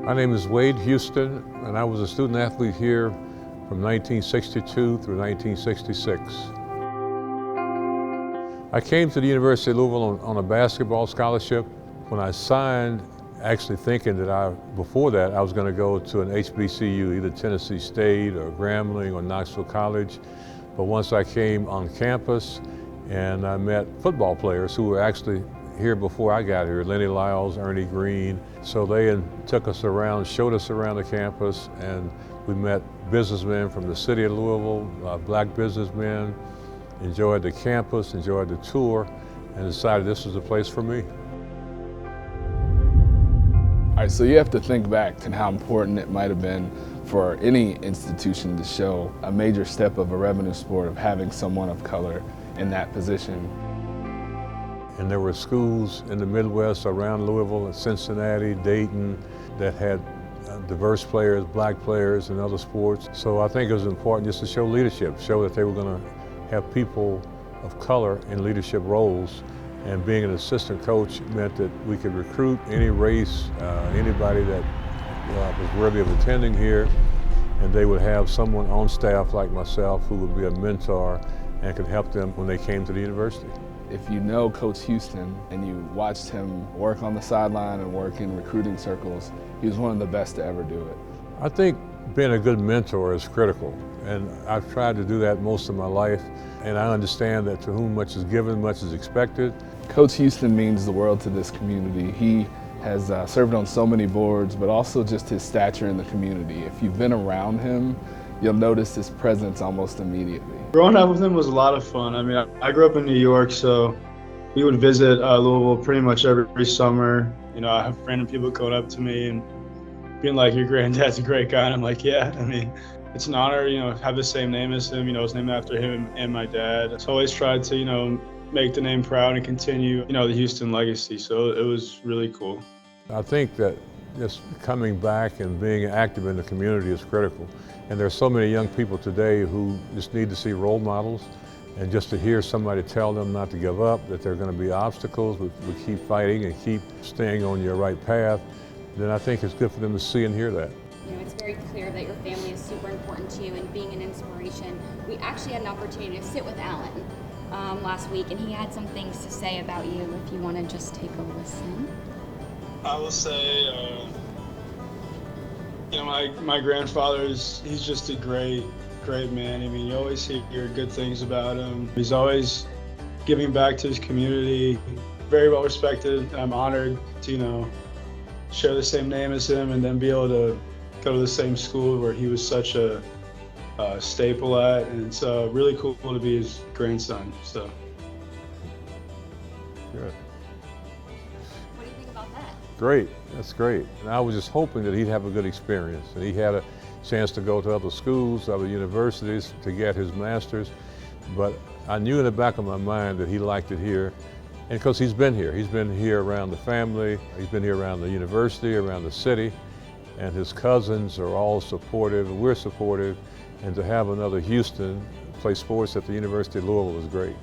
My name is Wade Houston, and I was a student athlete here from 1962 through 1966. I came to the University of Louisville on a basketball scholarship. When I signed, actually thinking that before that, I was going to go to an HBCU, either Tennessee State or Grambling or Knoxville College. But once I came on campus and I met football players who were actually here before I got here, Lenny Lyles, Ernie Green. So they took us around, showed us around the campus, and we met businessmen from the city of Louisville, black businessmen, enjoyed the campus, enjoyed the tour, and decided this was the place for me. All right, so you have to think back to how important it might have been for any institution to show a major step of a revenue sport of having someone of color in that position. And there were schools in the Midwest around Louisville, Cincinnati, Dayton, that had diverse players, black players in other sports. So I think it was important just to show leadership, show that they were going to have people of color in leadership roles. And being an assistant coach meant that we could recruit any race, anybody that was worthy of attending here, and they would have someone on staff like myself who would be a mentor and could help them when they came to the university. If you know Coach Houston and you watched him work on the sideline and work in recruiting circles, he was one of the best to ever do it. I think being a good mentor is critical, and I've tried to do that most of my life, and I understand that to whom much is given, much is expected. Coach Houston means the world to this community. He has served on so many boards, but also just his stature in the community. If you've been around him, you'll notice his presence almost immediately. Growing up with him was a lot of fun. I mean, I grew up in New York, so we would visit Louisville pretty much every summer. You know, I have random people going up to me and being like, "Your granddad's a great guy," and I'm like, "Yeah." I mean, it's an honor, you know, to have the same name as him. You know, it's named after him and my dad. So I always tried to, you know, make the name proud and continue, you know, the Houston legacy. So it was really cool. I think that just coming back and being active in the community is critical. And there's so many young people today who just need to see role models, and just to hear somebody tell them not to give up, that there are going to be obstacles, we keep fighting and keep staying on your right path, then I think it's good for them to see and hear that. You know, it's very clear that your family is super important to you and being an inspiration. We actually had an opportunity to sit with Alan last week, and he had some things to say about you, if you want to just take a listen. I will say, you know, my grandfather he's just a great man. I mean, you always hear good things about him. He's always giving back to his community, very well respected. I'm honored to, you know, share the same name as him and then be able to go to the same school where he was such a staple at, and it's really cool to be his grandson. So. Good. What do you think about that? Great, that's great. And I was just hoping that he'd have a good experience, and he had a chance to go to other schools, other universities to get his master's. But I knew in the back of my mind that he liked it here, and because he's been here around the family, he's been here around the university, around the city, and his cousins are all supportive, and we're supportive, and to have another Houston play sports at the University of Louisville is great.